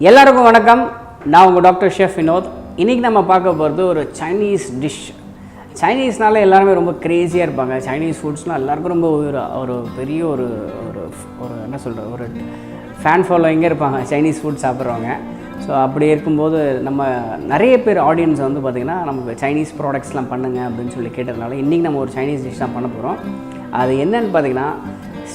எல்லாருக்கும் வணக்கம். நான் உங்கள் டாக்டர் ஷெஃப் வினோத். இன்றைக்கி நம்ம பார்க்க போகிறது ஒரு சைனீஸ் டிஷ். சைனீஸ்னால எல்லாருமே ரொம்ப க்ரேஸியாக இருப்பாங்க. சைனீஸ் ஃபுட்ஸ்னால் எல்லாருக்கும் ரொம்ப ஒரு பெரிய ஒரு என்ன சொல்கிற ஒரு ஃபேன் ஃபாலோயிங்கே இருப்பாங்க சைனீஸ் ஃபுட் சாப்பிட்றவங்க. ஸோ அப்படி இருக்கும்போது நம்ம நிறைய பேர் ஆடியன்ஸ் வந்து பார்த்திங்கன்னா நமக்கு சைனீஸ் ப்ராடக்ட்ஸ்லாம் பண்ணுங்கள் அப்படின்னு சொல்லி கேட்டதுனால இன்றைக்கி நம்ம ஒரு சைனீஸ் டிஷ் தான் பண்ண போகிறோம். அது என்னென்னு பார்த்திங்கன்னா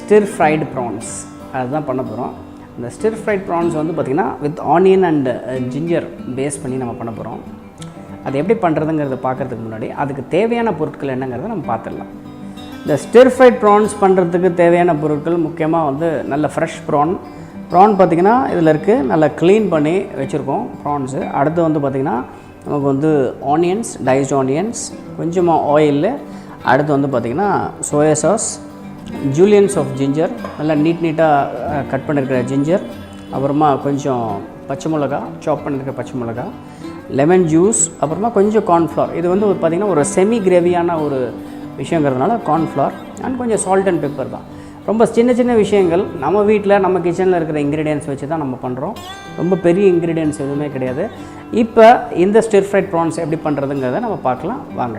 ஸ்டிர் ஃப்ரைடு ப்ரான்ஸ். அதுதான் பண்ண போகிறோம். இந்த ஸ்டிர் ஃப்ரைட் ப்ரான்ஸ் வந்து பார்த்திங்கன்னா with onion and ginger paste பண்ணி நம்ம பண்ண போகிறோம். அது எப்படி பண்ணுறதுங்கிறத பார்க்குறதுக்கு முன்னாடி அதுக்கு தேவையான பொருட்கள் என்னங்கிறத நம்ம பார்த்துடலாம். இந்த ஸ்டிர் ஃப்ரைட் ப்ரான்ஸ் பண்ணுறதுக்கு தேவையான பொருட்கள் முக்கியமாக வந்து நல்ல ஃப்ரெஷ் ப்ரான் பார்த்திங்கன்னா இதில் இருக்குது. நல்லா க்ளீன் பண்ணி வச்சுருக்கோம் ப்ரான்ஸு. அடுத்து வந்து பார்த்திங்கன்னா நமக்கு வந்து ஆனியன்ஸ், டைஸ்ட் ஆனியன்ஸ், கொஞ்சமாக ஆயில், அடுத்து வந்து பார்த்திங்கன்னா soya sauce, juliennes of ginger, நல்லா நீட்டாக கட் பண்ணியிருக்கிற ஜிஞ்சர், அப்புறமா கொஞ்சம் பச்சை மிளகா, சாப் பண்ணியிருக்கிற பச்சை மிளகா, லெமன் ஜூஸ், அப்புறமா கொஞ்சம் கார்ன்ஃப்ளவர். இது வந்து பார்த்திங்கன்னா ஒரு செமி கிரேவியான ஒரு விஷயங்கிறதுனால கார்ன்ஃப்ளவர் அண்ட் கொஞ்சம் சால்ட் அண்ட் பெப்பர் தான். ரொம்ப சின்ன சின்ன விஷயங்கள் நம்ம வீட்டில் நம்ம கிச்சனில் இருக்கிற இன்க்ரீடியன்ஸ் வச்சு தான் நம்ம பண்ணுறோம். ரொம்ப பெரிய இன்க்ரீடியன்ஸ் எதுவுமே கிடையாது. இப்போ இந்த ஸ்டிர் ஃப்ரைட் ப்ரான்ஸ் எப்படி பண்ணுறதுங்கிறத நம்ம பார்க்கலாம் வாங்க.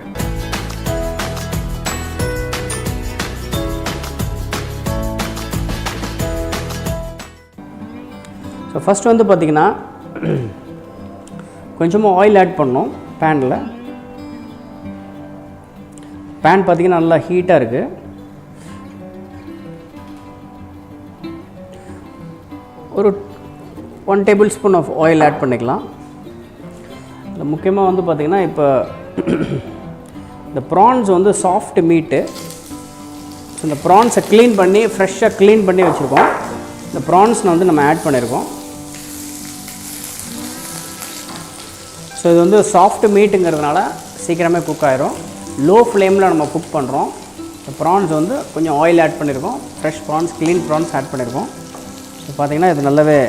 ஸோ ஃபஸ்ட் வந்து பார்த்திங்கன்னா கொஞ்சமாக ஆயில் ஆட் பண்ணோம் பேனில். பேன் பார்த்திங்கன்னா நல்லா ஹீட்டாக இருக்குது. ஒரு 1 tablespoon of oil add பண்ணிக்கலாம். இதில் முக்கியமாக வந்து பார்த்திங்கன்னா இப்போ இந்த ப்ரான்ஸ் வந்து சாஃப்ட் மீட்டு. ஸோ இந்த ப்ரான்ஸை க்ளீன் பண்ணி ஃப்ரெஷ்ஷாக க்ளீன் பண்ணி வச்சுருக்கோம். இந்த ப்ரான்ஸை வந்து நம்ம ஆட் பண்ணியிருக்கோம். ஸோ இது வந்து சாஃப்ட் மீட்டுங்கிறதுனால சீக்கிரமே குக் ஆகிரும். லோ ஃப்ளேமில் நம்ம குக் பண்ணுறோம். இந்த ப்ரான்ஸ் வந்து கொஞ்சம் ஆயில் ஆட் பண்ணியிருக்கோம். Fresh prawns, clean prawns add பண்ணியிருக்கோம். ஸோ பார்த்திங்கன்னா இது நல்லாவே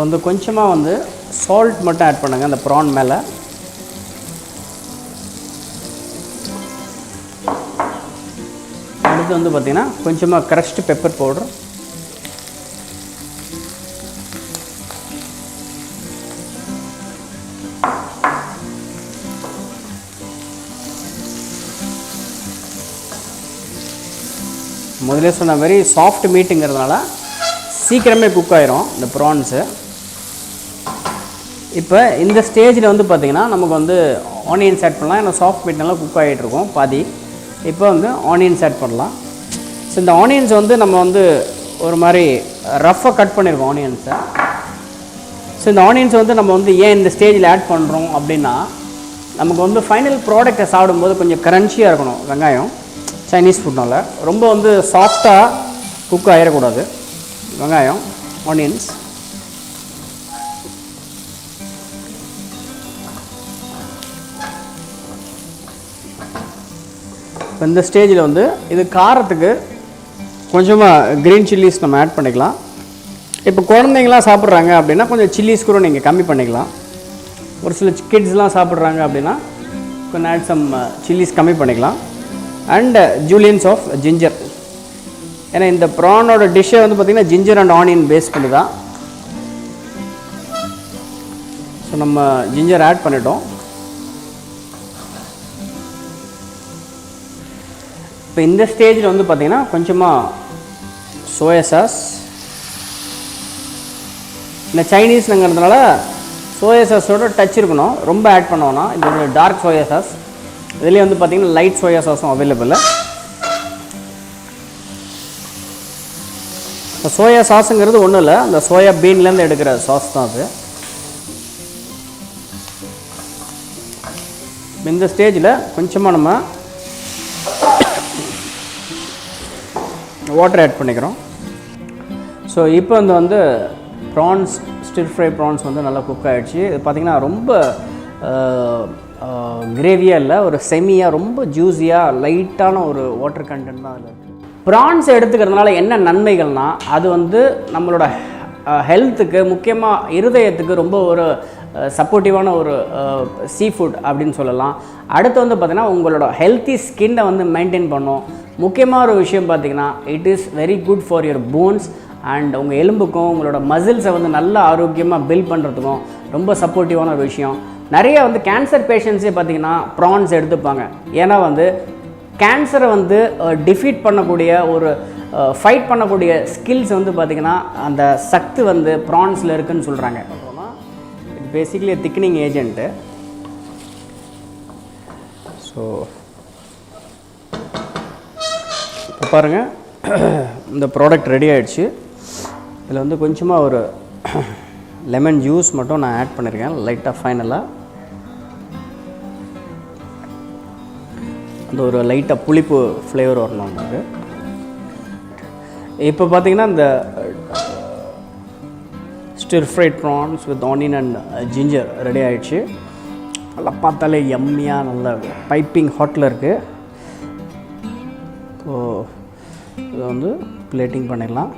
வந்து கொஞ்சமாக வந்து சால்ட் மட்டும் ஆட் பண்ணுங்கள் அந்த ப்ரான் மேலே. அடுத்து வந்து பார்த்திங்கன்னா கொஞ்சமாக க்ரஷ்டு பெப்பர் பவுடர், முதலே சொன்ன மாதிரி சாஃப்ட் மீட்டுங்கிறதுனால சீக்கிரமே குக் ஆகிரும் இந்த ப்ரான்ஸு. இப்போ இந்த ஸ்டேஜில் வந்து பார்த்திங்கன்னா நமக்கு வந்து ஆனியன்ஸ் ஆட் பண்ணலாம். ஏன்னா சாஃப்ட் மீட் நல்லா குக் ஆகிட்ருக்கோம் பாதி. இப்போ வந்து ஆனியன்ஸ் ஆட் பண்ணலாம். ஸோ இந்த ஆனியன்ஸ் வந்து நம்ம வந்து ஒரு மாதிரி ரஃப்பாக கட் பண்ணியிருக்கோம் ஆனியன்ஸை. ஸோ இந்த ஆனியன்ஸ் வந்து நம்ம வந்து ஏன் இந்த ஸ்டேஜில் ஆட் பண்ணுறோம் அப்படின்னா நமக்கு வந்து ஃபைனல் ப்ராடக்டை சாப்பிடும்போது கொஞ்சம் க்ரன்ச்சியாக இருக்கணும் வெங்காயம். சைனீஸ் ஃபுட்னால ரொம்ப வந்து சாஃப்டாக குக் ஆகிடக்கூடாது வெங்காயம், ஆனியன்ஸ். இப்போ இந்த ஸ்டேஜில் வந்து இது காரத்துக்கு கொஞ்சமாக க்ரீன் சில்லிஸ் நம்ம ஆட் பண்ணிக்கலாம். இப்போ குழந்தைங்களாம் சாப்பிட்றாங்க அப்படின்னா கொஞ்சம் சில்லிஸ் கூட நீங்கள் கம்மி பண்ணிக்கலாம். ஒரு சில கிட்ஸ்லாம் சாப்பிட்றாங்க அப்படின்னா கொஞ்சம் ஆட் சம் சில்லிஸ் கம்மி பண்ணிக்கலாம். And juliennes of ginger. ஏன்னா இந்த ப்ரானோட டிஷ்ஷை வந்து பார்த்திங்கன்னா ஜிஞ்சர் அண்ட் ஆனியன் பேஸ் பண்ணி தான். ஸோ நம்ம ஜிஞ்சர் ஆட் பண்ணிட்டோம். இப்போ இந்த ஸ்டேஜில் வந்து பார்த்திங்கன்னா கொஞ்சமாக சோயா சாஸ். இந்த சைனீஸ்ங்கிறதுனால சோயா சாஸோட டச் இருக்கணும், ரொம்ப ஆட் பண்ணோன்னா. இது ஒரு டார்க் சோயா சாஸ். இதுலேயே வந்து பார்த்திங்கன்னா லைட் சோயா சாஸும் அவைலபிள். இப்போ சோயா சாஸுங்கிறது ஒன்றும் இல்லை, அந்த சோயா பீன்லேருந்து எடுக்கிற சாஸ் தான் அது. இந்த ஸ்டேஜில் கொஞ்சமாக நம்ம வாட்டர் ஆட் பண்ணிக்கிறோம். ஸோ இப்போ வந்து ப்ரான்ஸ், ஸ்டிர் ஃப்ரை ப்ரான்ஸ் வந்து நல்லா குக் ஆகிடுச்சு. இது பார்த்திங்கன்னா ரொம்ப கிரேவியாக இல்லை, ஒரு செமியாக ரொம்ப ஜூஸியாக லைட்டான ஒரு வாட்டர் கண்டென்ட் தான் அதில் இருக்குது. ப்ரான்ஸ் எடுத்துக்கிறதுனால என்ன நன்மைகள்னால் அது வந்து நம்மளோட ஹெல்த்துக்கு, முக்கியமாக இருதயத்துக்கு ரொம்ப ஒரு சப்போர்ட்டிவான ஒரு சீ ஃபுட் அப்படின்னு சொல்லலாம். அடுத்து வந்து பார்த்திங்கன்னா உங்களோட ஹெல்த்தி ஸ்கின்னை வந்து மெயின்டைன் பண்ணும். முக்கியமாக ஒரு விஷயம் பார்த்திங்கன்னா it is very good for your bones and உங்கள் எலும்புக்கும் உங்களோட மசில்ஸை வந்து நல்ல ஆரோக்கியமாக பில்ட் பண்ணுறதுக்கும் ரொம்ப சப்போர்ட்டிவான ஒரு விஷயம். நிறைய வந்து கேன்சர் பேஷண்ட்ஸே பார்த்திங்கன்னா ப்ரான்ஸ் எடுத்துப்பாங்க. ஏன்னா வந்து கேன்சரை வந்து டிஃபீட் பண்ணக்கூடிய ஒரு ஃபைட் பண்ணக்கூடிய ஸ்கில்ஸ் வந்து பார்த்திங்கன்னா அந்த சக்தி வந்து ப்ரான்ஸில் இருக்குதுன்னு சொல்கிறாங்க. அப்புறமா இது பேசிக்கலி திக்னிங் ஏஜென்ட்டு. ஸோ இப்போ பாருங்கள், இந்த ப்ராடக்ட் ரெடி ஆகிடுச்சு. இதில் வந்து கொஞ்சமாக ஒரு லெமன் ஜூஸ் மட்டும் நான் ஆட் பண்ணியிருக்கேன் லைட்டாக ஃபைனலாக. அந்த ஒரு லைட்டாக புளிப்பு ஃப்ளேவர் வரணும் நமக்கு. இப்போ பார்த்திங்கன்னா இந்த stir fried prawns with onion and ginger ready ஆகிடுச்சு. நல்லா பார்த்தாலே எம்மியாக நல்லா பைப்பிங் ஹாட்டில் இருக்குது. ஸோ இதை வந்து பிளேட்டிங் பண்ணிடலாம்.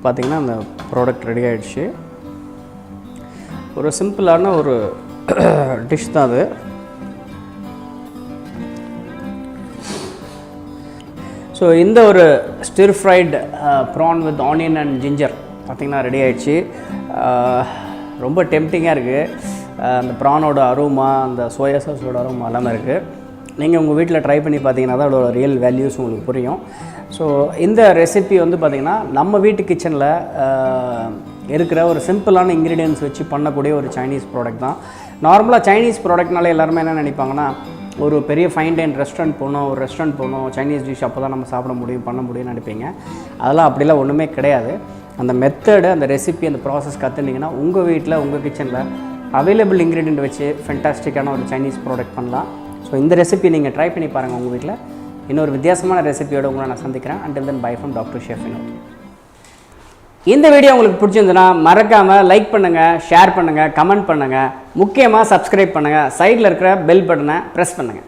பார்த்திங்கன்னா அந்த ப்ராடக்ட் ரெடி ஆகிடுச்சு. ஒரு சிம்பிளான ஒரு டிஷ் தான் அது. ஸோ இந்த ஒரு stir fried prawn with onion and ginger பார்த்திங்கன்னா ரெடி ஆகிடுச்சு. ரொம்ப டெம்டிங்காக இருக்குது. அந்த ப்ரானோட அரோமா, அந்த சோயா சாஸோட அரோமா எல்லாமே இருக்குது. நீங்கள் உங்கள் வீட்டில் ட்ரை பண்ணி பார்த்தீங்கன்னா தான் அதோட ரியல் வேல்யூஸ் உங்களுக்கு புரியும். ஸோ இந்த ரெசிபி வந்து பார்த்திங்கன்னா நம்ம வீட்டு கிச்சனில் இருக்கிற ஒரு சிம்பிளான இன்க்ரீடியன்ஸ் வச்சு பண்ணக்கூடிய ஒரு சைனீஸ் ப்ராடக்ட் தான். நார்மலாக சைனீஸ் ப்ராடக்ட்னால எல்லாருமே என்ன நினைப்பாங்கன்னா, ஒரு பெரிய ஃபைன் டைன் ரெஸ்டாரண்ட் போகணும், ஒரு ரெஸ்டாரண்ட் போகணும், சைனீஸ் டிஷ் அப்போ தான் நம்ம சாப்பிட முடியும், பண்ண முடியும்னு நினைப்பீங்க. அதெல்லாம் அப்படிலாம் ஒன்றுமே கிடையாது. அந்த மெத்தடு, அந்த ரெசிபி, அந்த ப்ராசஸ் கற்றுனீங்கன்னா உங்கள் வீட்டில் உங்கள் கிச்சனில் அவைலபிள் இன்க்ரீடியன்ட் வச்சு ஃபென்டாஸ்டிக்கான ஒரு சைனீஸ் ப்ராடக்ட் பண்ணலாம். ஸோ இந்த ரெசிபி நீங்கள் ட்ரை பண்ணி பாருங்கள் உங்கள் வீட்டில். இன்னொரு வித்தியாசமான ரெசிபியோடு உங்களை நான் சந்திக்கிறேன். Until then bye from doctor chef Vinod. இந்த வீடியோ உங்களுக்கு பிடிச்சிருந்துன்னா மறக்காமல் லைக் பண்ணுங்கள், ஷேர் பண்ணுங்கள், கமெண்ட் பண்ணுங்கள், முக்கியமாக சப்ஸ்கிரைப் பண்ணுங்கள், சைடில் இருக்கிற பெல் பட்டனை ப்ரெஸ் பண்ணுங்கள்.